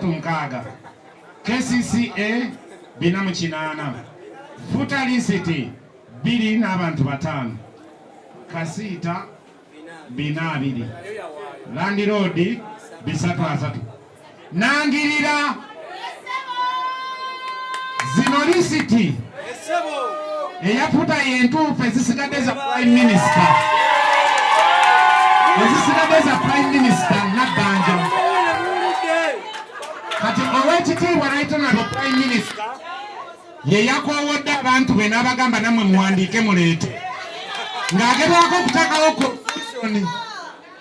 3 KCCA 480 Futa City 2 n'abantu 5 Kasita 2 Land Road 3 Nangirira Zino City eyafuta yentuufu ezisigadde za Prime Minister Prime Minister Nabbanja kati Oweekitiibwa Right Honourable Prime Minister ye yakoowodde abantu be n'abagamba nammwe muwandiike muleete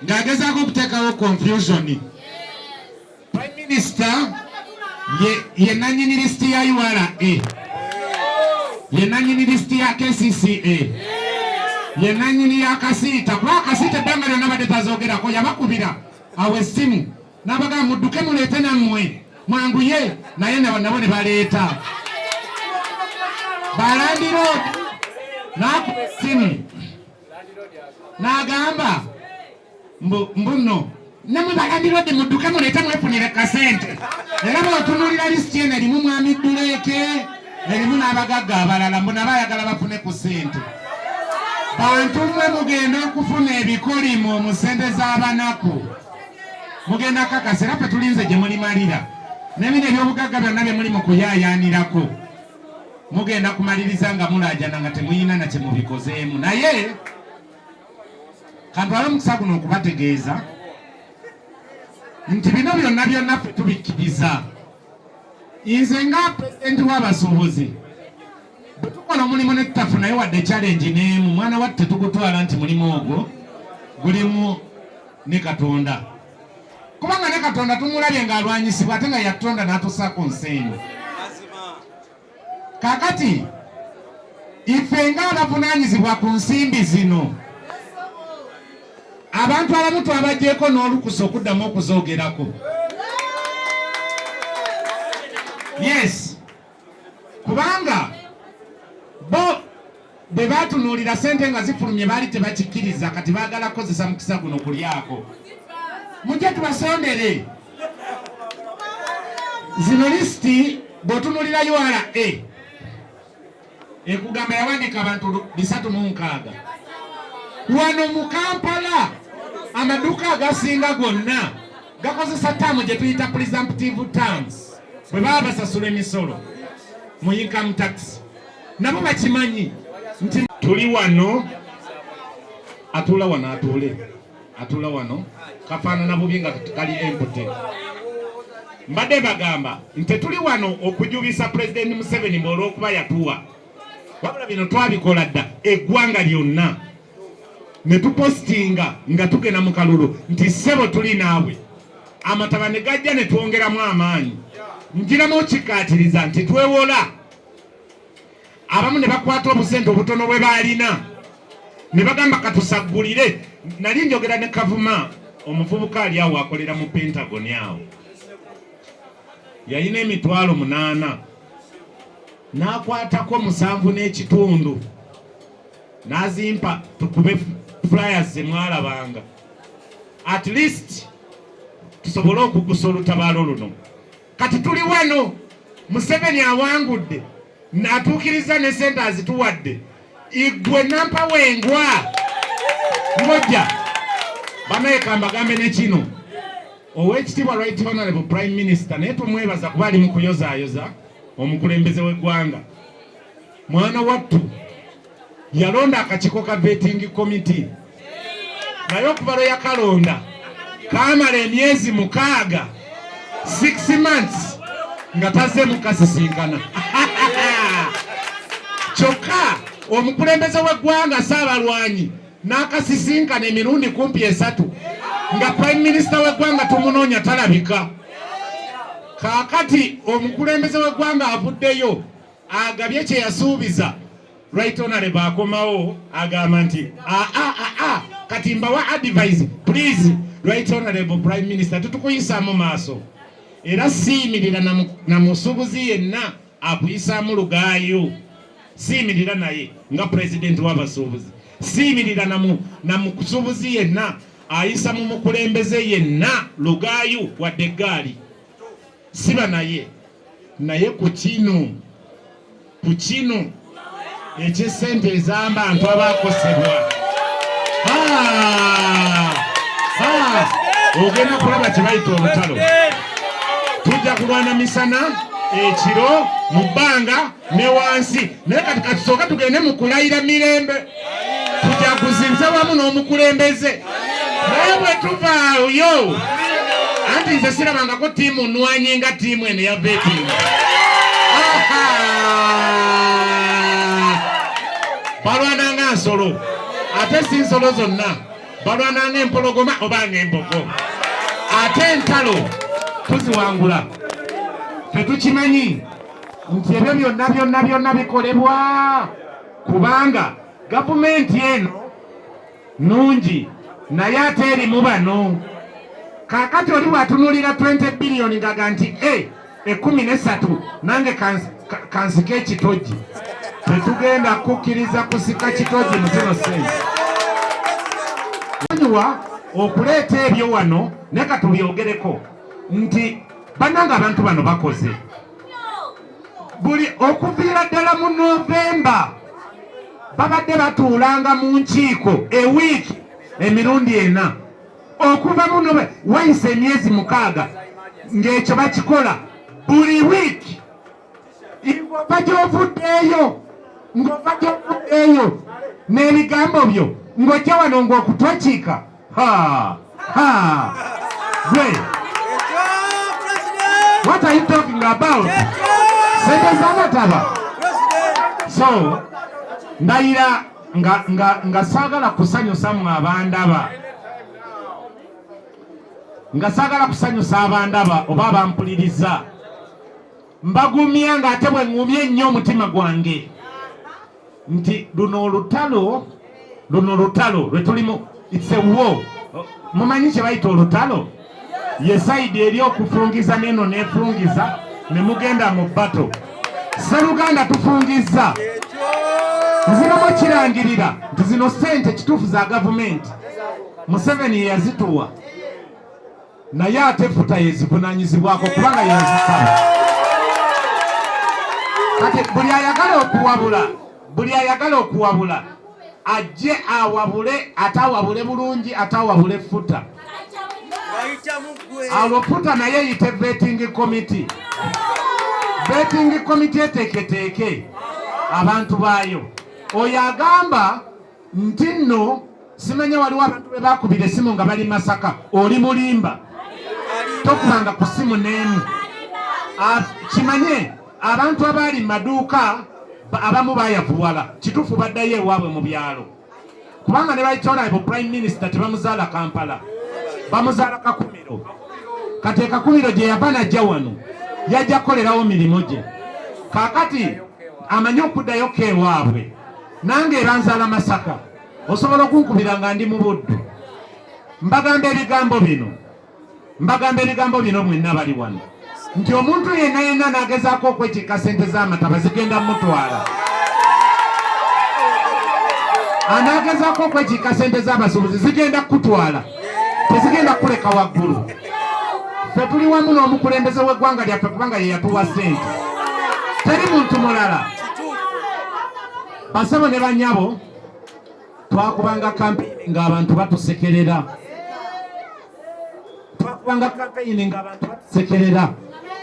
ng'agezaako okuteekawo confusion Prime Minister ye nannyini lisiti ya URA ye nannyini lisiti ya KCCA ye nannyini ya Kasiita kuba Kasiita ebbanga lyonna badde tazoogerako yabakubira awo essimu n'abagamba mudduke muleete nammwe mwanguye naye nabo ne baleeta Balandi Road n'akuba essimu n'agamba mbuno namwe Balandi Road mudduke muleete mwefunire kasente era bw'otunuulira lisiti eno erimu Mwami Duleeke erimu n'abagagga abalala mbona bayagala bafune ku ssente bantu mmwe mugenda okufuna ebikolimo mu ssente z'abanaku mugenda kakasa era ffe tulinze gye mulimalira n'ebino ebyobugagga byonna bye muli mu kuyaayaanirako mugenda kumaliriza nga mulaajana nga temuyina na kye mubikozeemu naye kantwala omukisa guno okubategeeza nti bino byonna ffe tubikkiriza nze nga pulezidenti w'abasuubuzi bwe tukola omulimu ne ttaffu naye wadde challenge n'emu mwana watte tugutwala nti mulimu ogwo gulimu ne Katonda kubanga ne Katonda tumulabye ng'alwanyisibwa ate nga yatonda n'atusaako nsenyi kakati ife ng'abavunaanyizibwa ku nsimbi zino abantu abamu twabaggyeko n'olukusa okuddamu okuzoogerako yes kubanga bo bwe batunuulira ssente nga zifulumye baali tebakikkiriza kati baagala kozesa mukisa guno kulyako mujje tubasondere zino lisiti bw'otunuulira URA ekugamba yawandiika abantu 306 wano mu Kampala amaduuka agasinga gonna gakozesa ttaamu gye tuyita presumptive terms bwe baba basasula emisolo mu income tax nabo bakimanyi nti tuli wano atuula wano atuula wano kafaanana bubi nga kali empty mbadde bagamba nti tuli wano okujubisa President Museveni olw'okuba yatuwa wabula bino twabikola dda eggwanga lyonna ne tupostinga nga tugenda mu kalulu nti ssebo tuli naawe amataba ne gajja ne twongeramu amaanyi njiramu okikkaatiriza nti twewola abamu ne bakwata obusente obutono bwe baalina ne bagamba katusaggulire nali njogera ne Kavuma omuvubuka ali awo akolera mu Pentagon awo yalina emitwalo 8 n'akwatako 7.5 n'azimpa tukube flyers zemwalabanga at least tusobole okugusa olutabaalo luno kati tuli wano Museveni awangudde n'atuukiriza ne sente azituwadde igwe nampa wengwa ngojja banaeka mbagambe ne kino Oweekitiibwa Right Honourable Prime Minister naye tumwebaza kuba ali mu kuyozaayoza omukulembeze w'eggwanga mwana wattu yalonda akakiiko ka vetting committee naye okuva lwe yakalonda kamala emyezi 6 6 months nga tazze mukasisinkana kyokka omukulembeze w'eggwanga Saabalwanyi n'akasisinkana emirundi kumpi 3 nga Prime Minister w'eggwanga tumunoonya talabika kaakati omukulembeze w'eggwanga avuddeyo agabye kye yasuubiza Right Honourable akomawo agamba nti kati mbawa advice please Right Honourable Prime Minister tutukuyisaamu maaso era siimirira na musuubuzi yenna akuyisaamu lugaayo siimirira naye nga president w'abasuubuzi siimirira na musuubuzi yenna ayisa mu mukulembeze yenna lugaayo wadde eggaali siba naye ku kino eky'essente ezamba abantu abakosebwa ogenda kulaba kye bayita olutalo. Tujja kulwana misana ekiro mu bbanga ne wansi, naye kati katusooka tugende mu kulayira mirembe. Tujja kuzinza wamu n'omukulembeze, naye bwe tuvaayo anti nze sirabangako tiimu nnwanyi nga tiimu eno ya betinga. Balwananga nsolo, ate si nsolo zonna, balwananga empologoma oba ng'embogo. Ate entalo tuziwangula. Tetukimanyi nti ebyo byonna bikolebwa kubanga gavumenti eno nungi naye ate erimu bano. Kakati oli bwatunulira 20 billion ngaga nti 13 nange kansika ekitogi. Tetugenda kukkiriza kusika kitogi mu zino sensi. Anyuwa okuleeta ebyo wano ne katubyogereko nti bannanga abantu bano bakoze buli okuviira ddala mu Novemba babadde batuulanga mu nkiiko ewiiki emirundi 4 okuva mu Novemba wayise emyezi 6 ng'ekyo bakikola buli wiiki. Ng'ova gy'ovuddeeyo n'ebigambo byo ng'ojja wano ng'okutwakiika. What are you talking about? Sente z'amataba. So ndayira nga saagala kusanyusa mu abandaba, nga saagala kusanyusa abandaba oba abampuliriza. Mbagumya ng'ate bwe ngumye nnyo omutima gwange nti luno olutalo lwe tulimu, it's a war. Mumanyi kye bayita olutalo? Ye saidi eri okufungiza neno nefungiza ne mugenda mu bato. Sseruganda tufungiza. Nziramu kirangirira nti zino ssente kituufu za gavumenti Museveni yazituwa, naye ate futa yezivunaanyizibwako kubanga yazisaba. Kati buli ayagala okuwabula ajje awabule, atawabule bulungi, atawabule futa. Awo futa naye yite vetting committee. Vetting committee eteeketeeke abantu baayo. Oyo agamba nti nno simanya waliwo abantu be bakubira essimu nga bali Masaka, oli mulimba tokubanga ku ssimu n'emu. Kimanye abantu abaali maduuka abamu bayavuwala, kituufu baddayo ewaabwe mu byalo kubanga ne bayitola ebo prime minister tebamuzaala Kampala, bamuzaala Kakumiro. Kati Kakumiro gye yava najja wano yajja kukolerawo mirimu gye. Kaakati amanyi okuddayo kewaabwe, nange era nzaala Masaka, osobola okunkubira nga ndi mu Buddu. Mbagamba ebigambo bino mwenna bali wano nti omuntu yenna n'agezaako okwekiika ssente z'amataba zigenda mutwala. Anaagezaako okwekiika ssente z'abasuubuzi zigenda kutwala, tezigenda kuleka waggulu. Ffe tuli wamu n'omukulembeze w'eggwanga lyaffe kubanga ye yatuwa ssente, teri muntu mulala. Basebo ne banyabo twakubanga kampeyini ng'abantu batusekerera.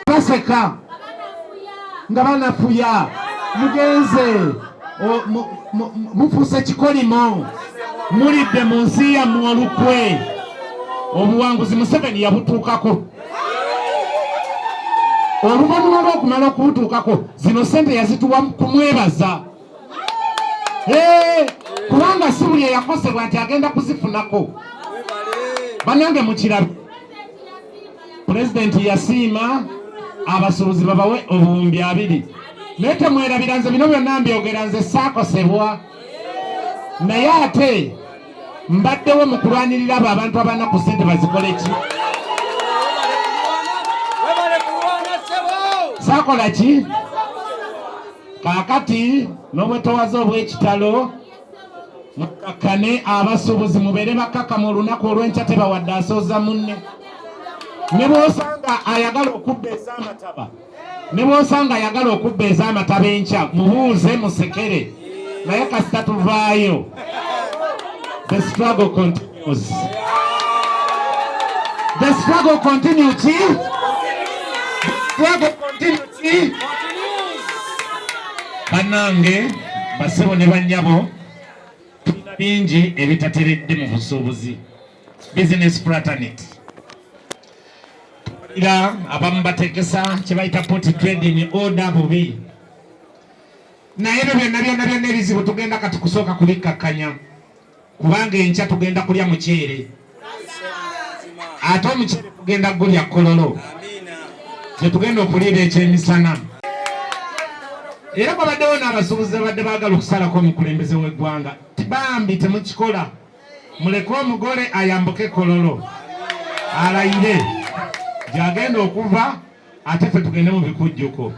Baseka nga banafuya, mugenze mufuuse kikolimo, mulidde mu nsi yammwe olukwe. Obuwanguzi Museveni yabutuukako. Oluvannyuma lw'okumala okubutuukako zino ssente yazituwa kumwebaza. Kubanga si buli eyakosebwa nti agenda kuzifunako. Bannange mukirabye, Pulezidenti yasiima abasuubuzi babawe obuwumbi 2. Naye temwerabira nze bino byonna mbyogera nze saakosebwa, naye ate mbaddewo mu kulwanirira abo abantu abanaku ssente bazikole ki? Saakola ki? Kaakati n'obwetowaze obw'ekitalo mukakkane abasuubuzi mubeere bakkakkamu olunaku olw'enkya tebawadde asooza munne. ne bw'osanga ayagala okubba ez'amataba ne bw'osanga ayagala okubba ez'amataba enkya mubuuze musekere naye kasita tuvaayo. The struggle continues. The struggle continues. The struggle continues. Banange basebo ne bannyabo tulina bingi ebitateredde mu busuubuzi. Business fraternity. Ila abamu bategesa kye bayita port trading order bubi. Naye byonna ebizibu tugenda kati kusooka kubikkakkanya. Kubanga enkya tugenda kulya muceere. Ate omuceere tugenda gulya kololo. Tetugenda okuliira ekyemisana. Era babaddewo n'abasuubuzi badde baagala okusalako omukulembeze w'eggwanga. Bambi temukikola. Muleke omugole ayambuke kololo. Alayire. Gyagenda okuva ate ffe tugende mu bikujjuko.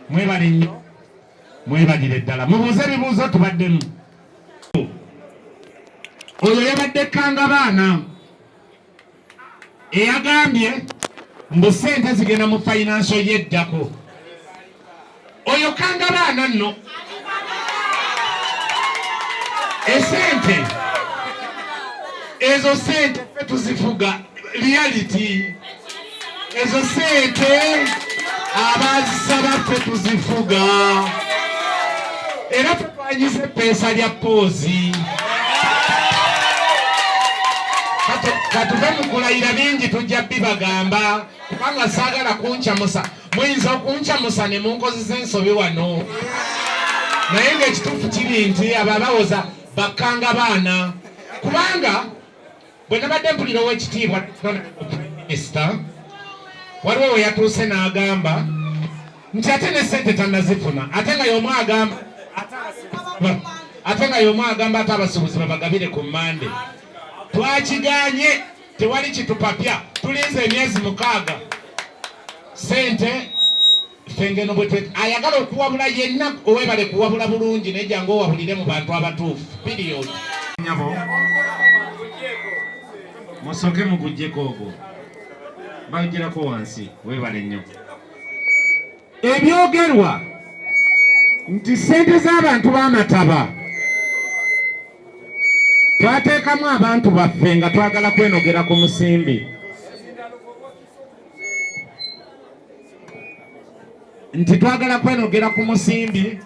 Mwebale nnyo. Mwebalire ddala. Mubuuze ebibuuzo tubaddemu. Oyo yabadde Kangabaana eyagambye mbu ssente zigenda mu fayinanso yeddako. Oyo Kangabaana nno esente ezo sente ffe tuzifuga reality. Ezo sente abazisaba ffe tuzifuga era tutwanyize peesa lya poozi. Katuve mu kulayira bingi tujja bibagamba kubanga saagala kunkyamusa. Muyinza okunkyamusa ne munkozesa ensobi wano. Naye ng'ekituufu kiri nti abo abawoza Kangabaana. Kubanga bwe nabadde mpulira ow'ekitiibwa Minisita waliwo we yatuuse n'agamba nti ate ne ssente tannazifuna ate nga y'omu agamba ate abasuubuzi babagabire ku Mmande. Twakiganye tewali kitupapya tulinze emyezi 6 sente fengeno bwe ayagala okuwabula yenna owebale kuwabula bulungi nejja ng'owabulire mu bantu abatuufu period. Nyabo musoke mugujjeko ogwo bagirako wansi webale nnyo. Ebyogerwa nti sente z'abantu b'amataba twateekamu abantu baffe nga twagala kwenogera ku musimbi. Nti twagala kwenogera ku musimbi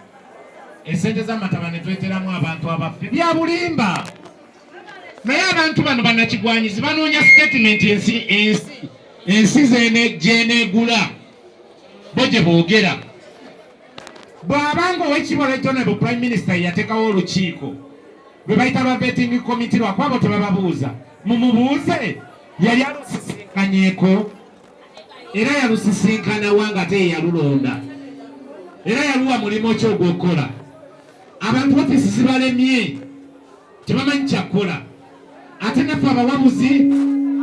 esente z'amataba ne tweteramu abantu abaffe bya bulimba. Naye abantu bano bannakigwanyizi banoonya statement ensi gyeneegula bo gye boogera. Bw'abanga ow'ekitiibwa Honorable Prime Minister yateekawo olukiiko bwe bayita lwa vetting committee lwakwabo tebababuuza mumubuuze yali alusisinkanyeko era yalusisinkana wanga ate yalulonda era yaluwa mulimo ki ogw'okukola. Abantu bafisi zibalemye tebamanyi kyakukola ate naffe abawabuzi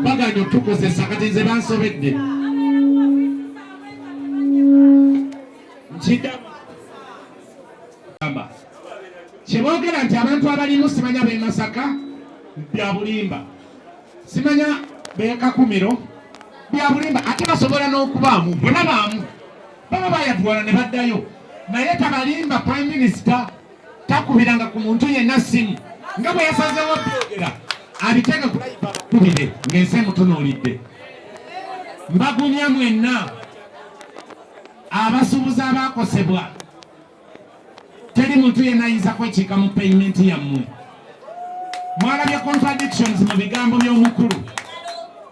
baganya okutukozesa kati nze bansobedde nkiddamu kyeboogera nti abantu abalimu simanya b'e Masaka bya bulimba, simanya b'e Kakumiro bya bulimba, ate basobola n'okubaamu bonna baamu baba bayavuwala ne baddayo. Naye tabalimba Prime Minister takubiranga ku muntu yenna simu nga bwe yasazeewo byogera abiteeke ku layiva bakubire ng'ensi emutunuulidde. Mbagumya mwenna abasuubuzi abaakosebwa teri muntu yenna ayinza kwekiika mu payment yammwe. Mwalabye contradictions mu bigambo by'omukulu.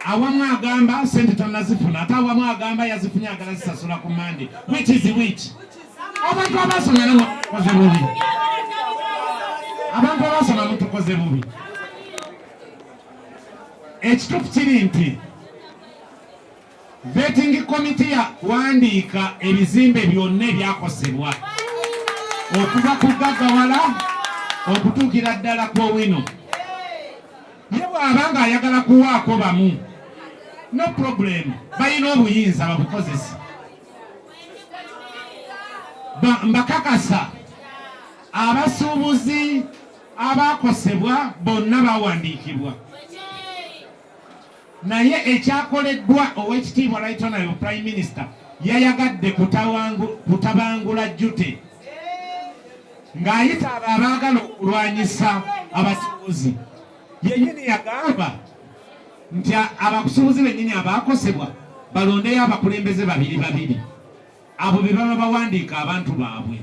Awamu agamba sente tannazifuna ate awamu agamba yazifunye agala zisasula ku Mmande. Which is which? Abantu abasoma nabo mutukoze bubi. Abantu abasoma mutukoze bubi. Ekituufu kiri nti vetting committee yawandiika ebizimbe byonna ebyakosebwa okuva ku Gaggawala okutuukira ddala ku Owino. Ye bw'aba ng'ayagala kuwaako bamu, no problem, balina obuyinza babukozesa. Mbakakasa abasuubuzi abaakosebwa bonna bawandiikibwa. naye ekyakoleddwa ow'ekitiibwa Right Honorable Prime Minister yayagadde kutabangula jjute ng'ayita abo abaagala okulwanyisa abasuubuzi. Yennyini yagamba nti abasuubuzi bennyini abaakosebwa balondeyo abakulembeze babiri abo be baba bawandiika abantu baabwe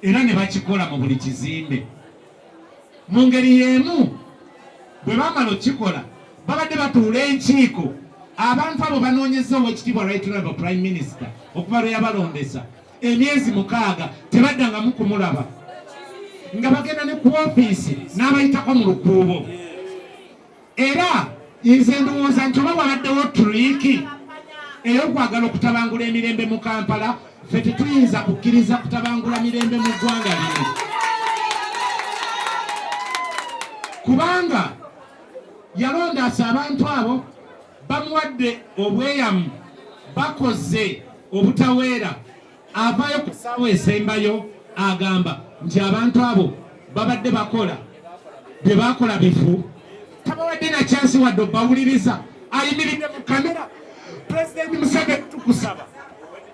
era ne bakikola mu buli kizimbe. Mu ngeri y'emu bwe baamala okikola babadde batuula enkiiko abantu abo banoonyeza ow'ekitiibwa Right Honorable Prime Minister okuva lwe yabalondesa emyezi 6 tebaddangamu kumulaba nga bagenda ne ku ofiisi n'abayitako mu lukuubo. Era nze ndowooza nti oba wabaddewo turiiki ey'okwagala okutabangula emirembe mu Kampala, ffe tetuyinza kukkiriza kutabangula mirembe mu ggwanga lino, kubanga yalondaasa abantu abo bamuwadde obweyamu bakoze obutaweera. Avaayo ku ssaawa esembayo agamba nti abantu abo babadde bakola bye bakola bifu, tabawadde na chansi wadde obawuliriza. Ayimiridde mu kamera, Pulezidenti Museveni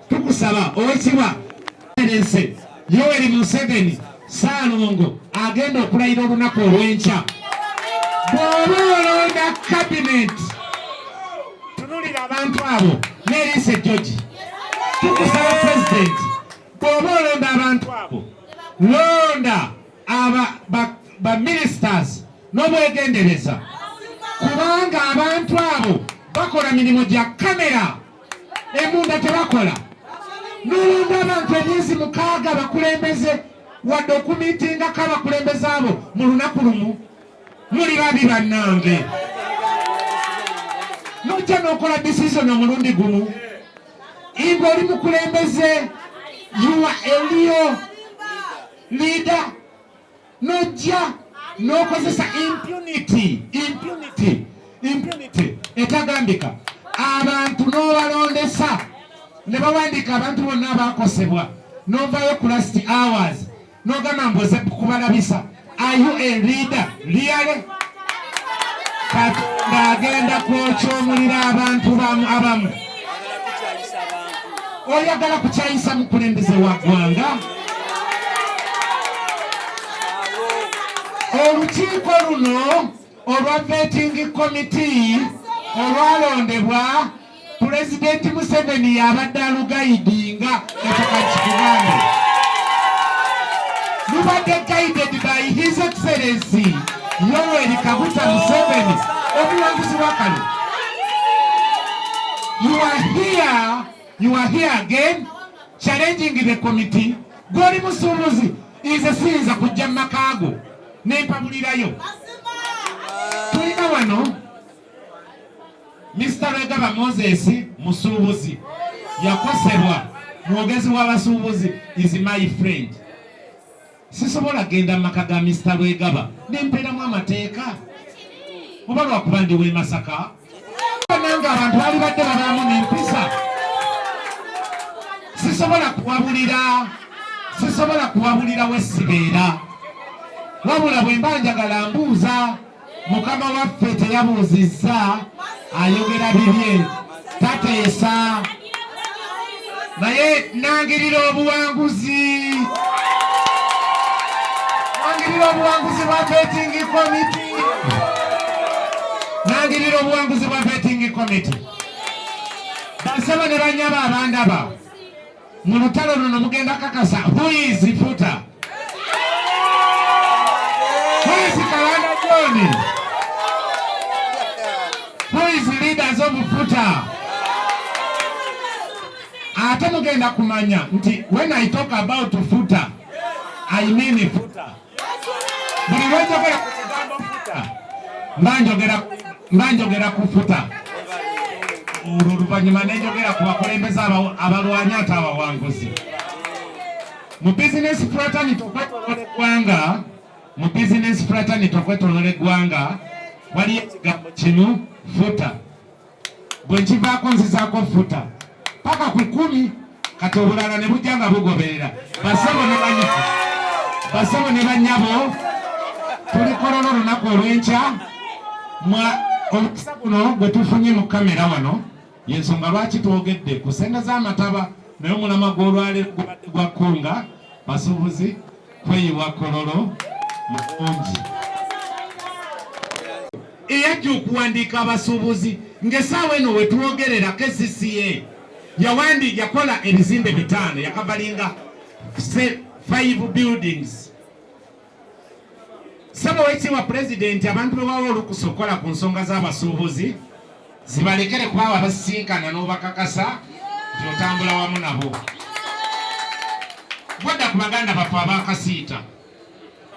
tukusaba owekitiibwa Yoweri Museveni Ssaalongo agenda okulayira olunaku olw'enkya. Bw'oba olonda kabineti tunulira abantu abo n'eriisa George. Tukusaba Pulezidenti bw'oba olonda abantu abo londa ba ministers n'obwegendereza, kubanga abantu abo bakola mirimu gya kamera emunda tebakola. Nolonda abantu emyezi 6 bakulembeze wadde okumiitingako abakulembeze abo mu lunaku lumu. Muli babi bannange, nojja n'okola decision omulundi gumu. Ingo oli mukulembeze, you are a real leader, nojja n'okozesa impunity etagambika. Abantu n'obalondesa ne bawandiika abantu bonna abaakosebwa, n'ovaayo ku last hours n'ogamba mboze kubalabisa. Are you a leader? Really? Katonda agenda kwokyomulira abantu abamu. Oyagala kukyayisa mukulembeze wa ggwanga? Olukiiko luno olwa vetting committee olwalondebwa Pulezidenti Museveni yabadde alugayidinga ekakakikugambe. Lubadde guided by His Excellency Yoweri Kaguta Museveni, omuwanguzi wa kano. You are here again challenging the committee. Goli musuubuzi nze siyinza kujja mu makaago nempabulirayo. Tulina wano Mr. Regaba Moses musuubuzi yakosebwa. Mwogezi w'abasuubuzi is my friend. Sisobola genda mu maka ga Mr. Regaba nempeeramu amateeka oba lwakuba ndi w'e Masaka. Nange abantu bali badde babaamu n'empisa. Sisobola kuwabulira wesibeera, wabula bwe mba njagala mbuuza. Mukama waffe teyabuuzizza, ayogera bibye, tateesa. Naye nangirira obuwanguzi bwa vetting committee. Nangirira obuwanguzi bwa vetting committee. Basaba ne banyaba abandaba mu lutalo luno mugenda kakasa who is Futa, who is Kalanda John, who is leaders of Futa. Ate mugenda kumanya nti when I talk about Futa I mean Futa. Buli lwenjogera ku kigambo Futa mbanjogera ku Futa. Oluvannyuma nenjogera ku bakulembeze abalwanyi ate abawanguzi. Mu business fraternity okwetoloola eggwanga waliyo ekigambo kinu Futa. Bwe nkivaako nzizaako Futa paka ku 10 kati obulala ne bujja nga bugoberera. Basebo ne bannyabo tulikolola olunaku olw'enkya omukisa guno gwe tufunye mu kamera wano yensonga lwaki twogedde ku ssente z'amataba naye omulama gw'olwaleero gubadde gwa Kkunga basuubuzi kweyiwa Kololo Mukonji eyajja okuwandiika abasuubuzi ng'essaawa eno we twogerera KCCA yakola ebizimbe 5 yakavalinga 5 buildings. Saba wekiwa president abantu bewawo olukusokola ku nsonga z'abasuubuzi zibalekere kubawo abasisinkana n'obakakasa nti otambula wamu nabo. Bwadda ku baganda baffe abakasiita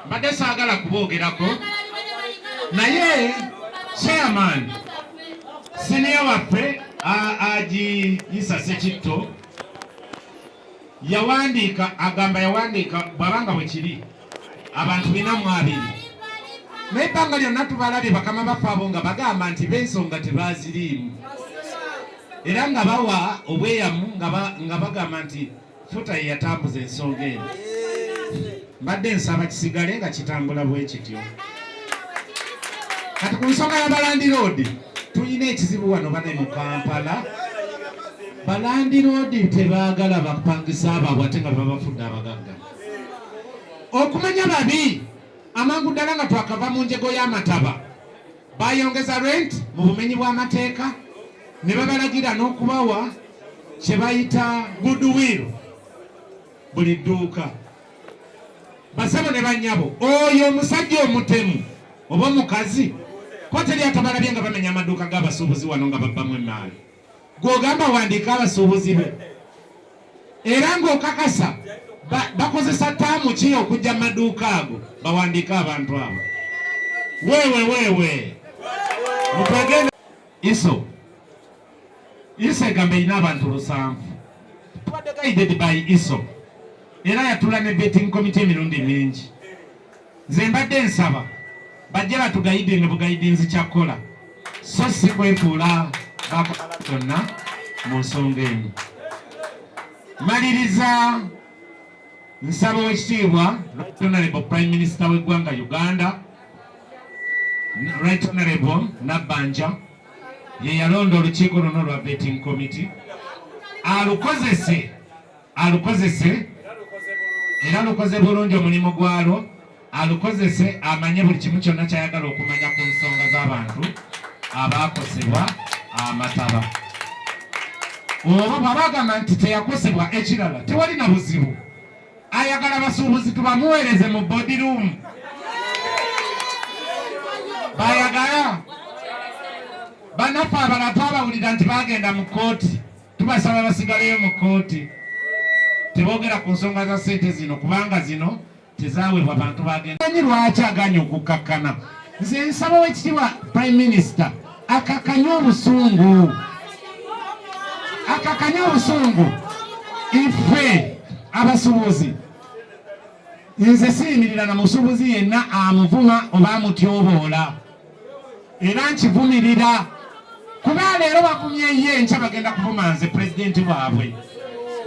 mbadde saagala kuboogerako naye chairman senior waffe Aji Isa Sekitto yawandiika bwabanga bwe kiri abantu 402 naye ebbanga lyonna tubalabye bakama baffe abo nga bagamba nti b'ensonga tebaaziriimu era nga bawa obweyamu nga bagamba nti futa ye yatambuza ensonga eno. Mbadde nsaba kisigale nga kitambula bwe kityo. Kati ku nsonga ya Balandi Road tulina ekizibu wano bane mu Kampala. Balandi Road tebaagala bapangisa ababwe ate nga babafudde abagagga. Okumanya babi amangu ddala nga twakava mu njego y'amataba bayongeza rent mu bumenyi bw'amateeka ne babalagira n'okubawa kye bayita goodwill buli dduuka. Basabo ne bannyabo oyo omusajja omutemu oba omukazi ko teri atabalabye nga bamenya amaduuka g'abasuubuzi wano nga babbamu emaali gw'ogamba wandiika abasuubuzi be era ng'okakasa bakozesa ttaamu ki okujja mu maduuka ago bawandiika abantu abo. Wewe mutwagenda iso egamba erina abantu 700 tubadde guided by iso era yatula ne betting committee emirundi mingi. Nze mbadde nsaba bajja batugayidinga bugayidinzi kyakkola so si kwefuula bakola byonna mu nsonga eno. Maliriza nsaba w'ekitiibwa Right Honorable Prime Minister w'eggwanga Uganda Right Honorable Nabbanja ye yalonda olukiiko luno lwa betting committee alukozese era lukoze bulungi omulimu gwalwo alukozese amanye buli kimu kyonna kyayagala okumanya ku nsonga z'abantu abaakosebwa amataba. Oba babagamba nti teyakosebwa ekirala tewali na buzibu ayagala basuubuzi tubamuweereze mu body room bayagala bannaffe abalala twabawulira nti bagenda mu kooti tubasaba basigaleyo mu kooti teboogera ku nsonga za ssente zino kubanga zino tezaweebwa bantu bagenda. Anyi lwaki aganya okukkakkana? Nze nsaba w'ekitiibwa Prime Minister akakanye obusungu ife abasuubuzi. Nze siyimirira na musuubuzi yenna amuvuma oba amutyoboola era nkivumirira kuba leero bagumye ye enkya bagenda kuvuma nze pulezidenti waabwe.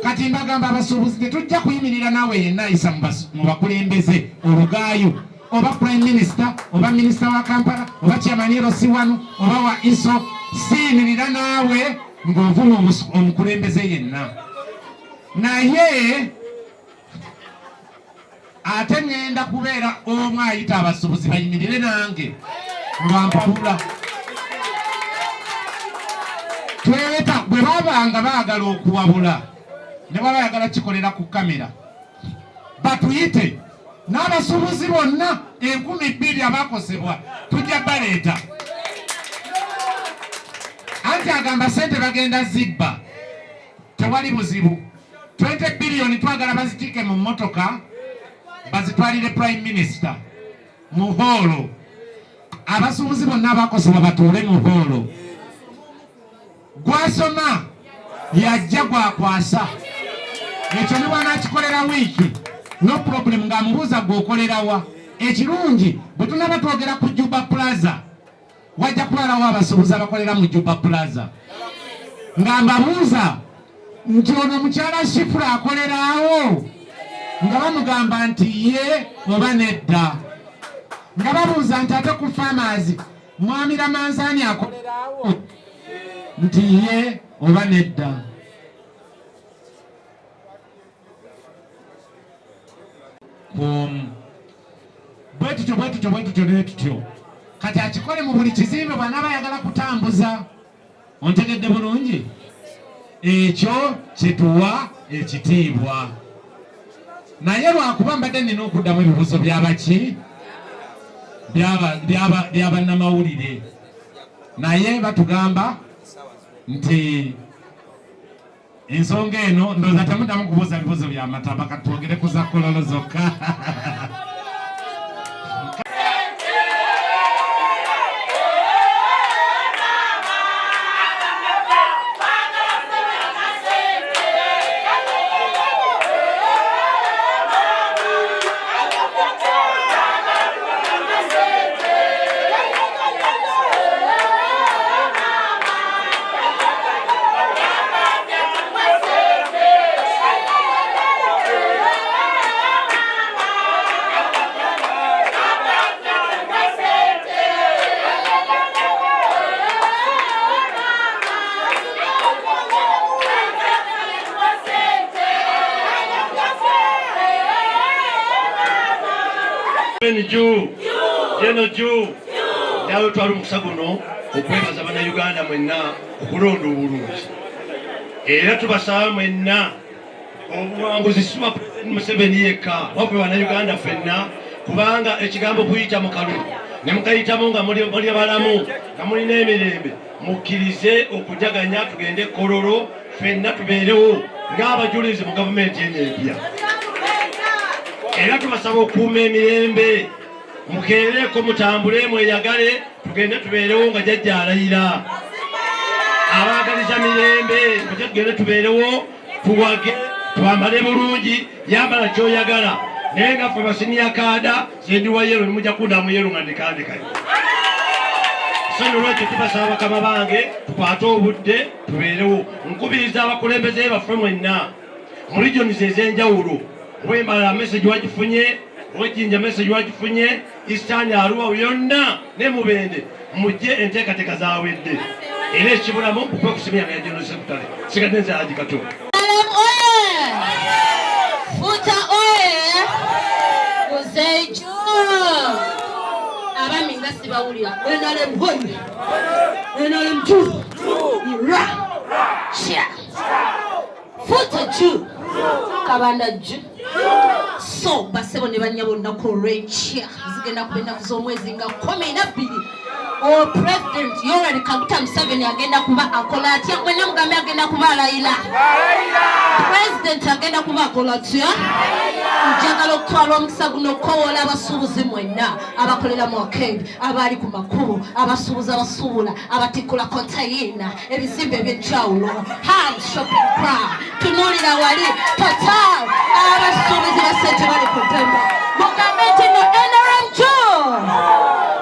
Kati mbagamba abasuubuzi tetujja kuyimirira naawe yenna ayisa mu bakulembeze olugaayo oba Prime Minister oba Minisita wa Kampala oba Chairman Siwanu oba wa ISO siyimirira naawe ng'ovuma omukulembeze yenna. Naye ate ngenda kubeera omu ayita abasuubuzi bayimirire nange lwampawula. Tweweta bwe babanga baagala okuwabula ne baba yagala kikolera ku kamera batuyite n'abasuubuzi bonna 2,000 abakosebwa tujja baleeta. Anti agamba ssente bagenda zibba tewali buzibu. 20 billion twagala bazitike mu mmotoka bazitwalire Prime Minister mu hoolo. Abasuubuzi bonna abakosebwa batuule mu hoolo. Gwasoma yajja gwakwasa ekyo ne bw'anaakikolera wiiki no problem ng'amubuuza gw'okolerawa. Ekirungi bwe tunaba twogera ku Juba Plaza wajja kulalawo abasuubuzi abakolera mu Juba Plaza nga mbabuuza nti ono mukyala Shifura akolerawo nga bamugamba nti ye oba nedda nga babuuza nti ate ku Farmers Mwami Ramanzani akolerawo nti ye oba nedda. Bwetutyo netutyo kati akikole mu buli kizimbe bw'anaaba ayagala kutambuza. Ontegedde bulungi? Ekyo kituwa ekitiibwa. Naye lwakuba mbadde nina okuddamu ebibuuzo byabaki byabannamawulire, naye batugamba nti ensonga eno ndowooza temuddamu kubuuza bibuuzo byamataba, katwogere ku za Kololo zokka. Jeno nawe twali omukisa guno okwebaza bannayuganda mwenna okulonda obulungi, era tubasaba mwenna obuwanguzi siba Pulezidenti Museveni yekka, wabwe bannayuganda ffenna, kubanga ekigambo kuyita mu kalulu ne mukayitamu nga muli balamu nga mulina emirembe, mukkirize okujaganya tugende Kololo ffenna tubeerewo ng'abajulizi mu gavumenti eno empya. Era tubasaba okuuma emirembe, mukeereko mutambule mweyagale tugende tubeerewo nga jjajja alayira. Abaagaliza mirembe mujje tugende tubeerewo tuwage twambale bulungi, yambala kyoyagala, naye nga ffe basiniya kaada sendi wa yero nemujja kundamu yero nga ndikandikayo. So lwekyo tubasaba bakama bange tukwate obudde tubeerewo. Nkubiriza abakulembeze baffe mwenna mu regions ez'enjawulo, Wembala message wagifunye, Wejinja message wagifunye, Eastern Arua yonna ne Mubende mujje enteekateeka zaawedde. Era ekibulamu okwe kusimya ya General Secretary sigadde nze Haji Kato. Futa oye kuzeju abami nga sibawulira enale mponye enale mtu ira chia futa ju kabanda ju so basebo ne banyabo nako renchia zigenda kubenda kuzomwezi nga 12 o President Yoweri Kaguta Museveni agenda kuba akola atya mwena mugambe agenda kuba alayira President agenda kuba akola atya njagala okutwala omukisa guno okkowola abasuubuzi mwenna abakolera mu arcade, abali ku makubo, abasuubuzi abasuubula, abatikkula kontayina, ebizimbe eby'enjawulo, hand shopping crown, tunuulira wali total abasuubuzi basente bali ku ddembe mugambe nti no NRM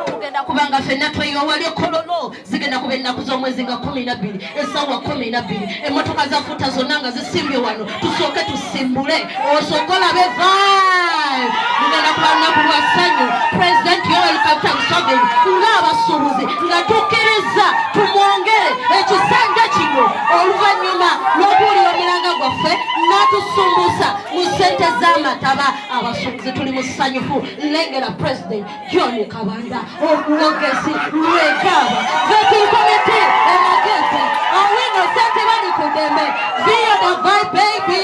tugenda kubanga ffenna tweyiwa wali Kololo zigenda kuba ennaku z'omwezi nga 12 essaawa 12 emmotoka za futa zonna nga zisimbye wano tusooke tusimbule osooke olabe vibe mugenda kuba lunaku lwa ssanyu President Yoweri Kaguta Museveni ng'abasuubuzi nga tukkiriza tumwongere ekisanja kino oluvannyuma lw'okuwulira omulanga gwaffe n'atusumbusa mu ssente z'amataba abasuubuzi tuli mu ssanyufu lengera President John Kabanda obulogezi lwekaba vetting committee emagete awino sente bali ku ddembe via the vibe baby